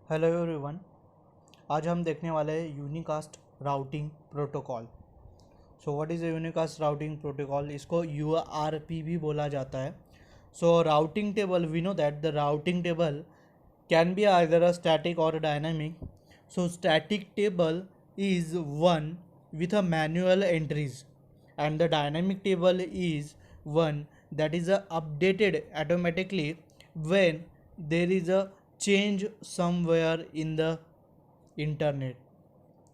Hello everyone. आज हम देखने वाले हैं unicast routing protocol. So what is a unicast routing protocol? इसको यूआरपी भी बोला जाता है। So routing table, we know that the routing table can be either a static or a dynamic. So static table is one with a manual entries, and the dynamic table is one that is updated automatically when there is a change somewhere in the internet.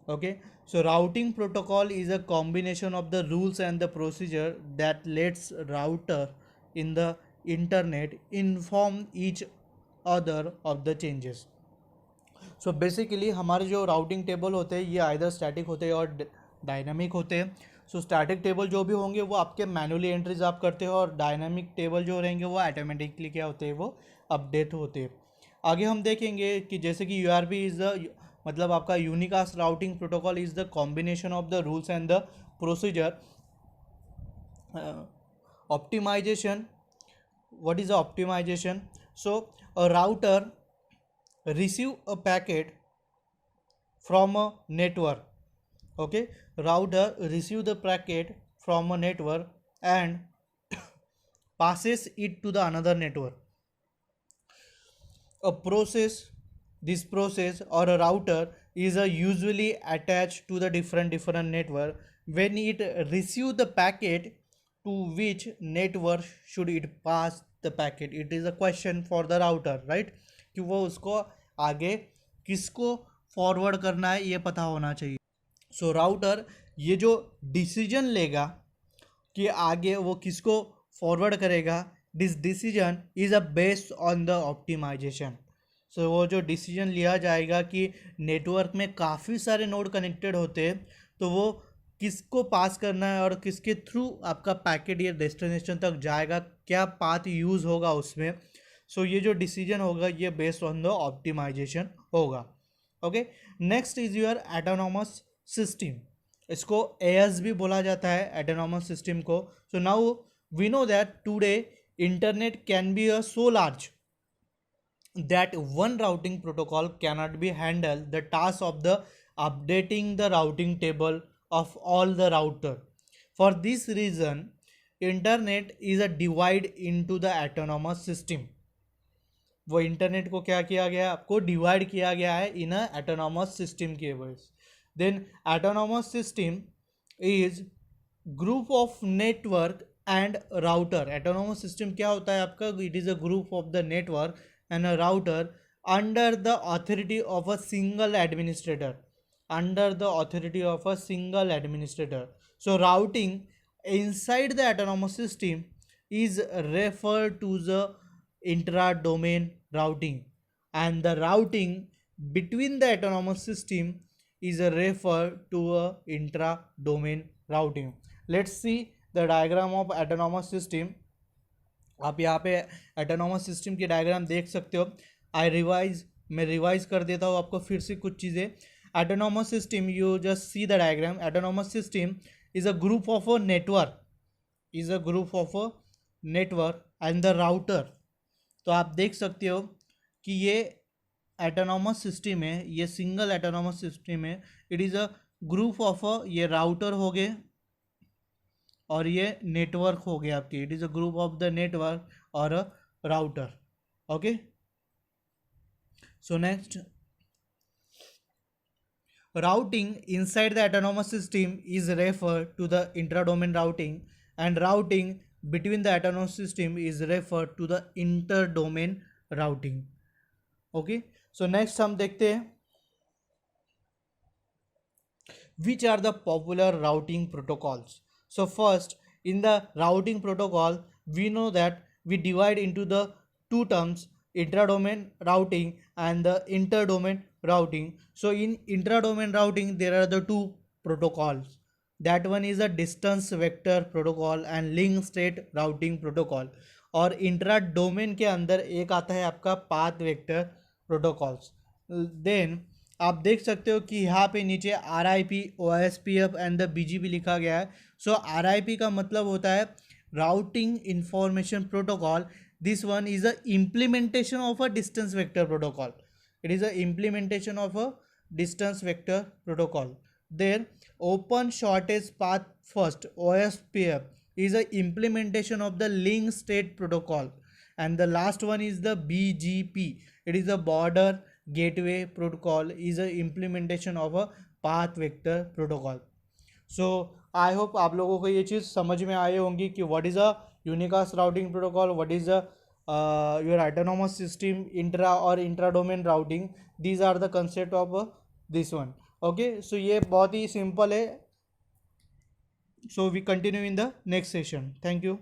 Okay, so routing protocol is a combination of the rules and the procedure that lets router in the internet inform each other of the changes. So basically हमारे जो routing table होते हैं ये either static होते हैं और dynamic होते हैं। सो स्टैटिक टेबल जो भी होंगे वो आपके मैनुअली एंट्रीज आप करते हो, और डायनामिक टेबल जो रहेंगे वो ऑटोमेटिकली क्या होते हैं, वो अपडेट होते हैं। आगे हम देखेंगे कि जैसे कि U R P is the मतलब आपका unicast routing protocol is the combination of the rules and the procedure optimization. What is the optimization? So a router receive a packet from a network. Okay, router receive the packet from a network and passes it to the another network. A process, this process or a router is usually attached to the different network. When it receive the packet, to which network should it pass the packet? It is a question for the router, right? कि वो उसको आगे किसको forward करना है ये पता होना चाहिए. सो राउटर ये जो डिसीजन लेगा कि आगे वो किसको फॉरवर्ड करेगा, this decision is a based on the optimization. So वो जो डिसीजन लिया जाएगा कि नेटवर्क में काफ़ी सारे नोड कनेक्टेड होते हैं, तो वो किसको पास करना है और किसके थ्रू आपका पैकेट या डेस्टिनेशन तक जाएगा, क्या पाथ यूज़ होगा उसमें. सो ये जो डिसीजन होगा ये बेस्ड ऑन द ऑप्टिमाइजेशन होगा. Okay, next is your autonomous system. इसको एएस भी बोला जाता है, एटोनॉमस सिस्टम को. So now we know that today internet can be a so large that one routing protocol cannot be handle the task of the updating the routing table of all the router. For this reason, internet is a divide into the autonomous system. वो internet को क्या किया गया, आपको divide किया गया है इन एटोनॉमस सिस्टम के words. Then autonomous system is group of network and router. Autonomous system क्या होता है आपका? It is a group of the network and a router under the authority of a single administrator. Under the authority of a single administrator. So routing inside the autonomous system is referred to the intra-domain routing, and the routing between the autonomous system is referred to a intra-domain routing. Let's see the diagram of autonomous system. आप यहाँ पे autonomous system की diagram देख सकते हो. मैं revise कर देता हूँ आपको फिर से कुछ चीज़ें. Autonomous system, you just see the diagram. Autonomous system is a group of a network, and the router. तो आप देख सकते हो कि ये एटोनॉमस सिस्टम है, ये सिंगल एटोनॉमस सिस्टम है. It is a group of a, ये राउटर हो गए और ये नेटवर्क हो गया आपके. It is a group of the network और a router. Okay, so next, routing inside the autonomous system is referred to the intra-domain routing, and routing between the autonomous system is referred to the inter-domain routing. Okay, so next हम देखते हैं which are the popular routing protocols. So first, in the routing protocol, we know that we divide into the two terms, intra-domain routing and the inter-domain routing. So in intra-domain routing, there are the two protocols. That one is a distance vector protocol and link state routing protocol. और intra domain के अंदर एक आता है आपका path vector protocols. Then आप देख सकते हो कि यहाँ पे नीचे RIP, OSPF and the BGP लिखा गया है. सो RIP का मतलब होता है routing information protocol. This one is a implementation of a distance vector protocol. It is a implementation of a distance vector protocol. There, open shortest path first OSPF is a implementation of the link state protocol, and the last one is the BGP. It is a border gateway protocol, is a implementation of a path vector protocol. So I hope आप लोगों को ये चीज़ समझ में आई होंगी कि what is a unicast routing protocol, what is a your autonomous system intra और intra domain routing. These are the concept of this one. Okay, so ये बहुत ही सिंपल है. So we continue in the next session. Thank you.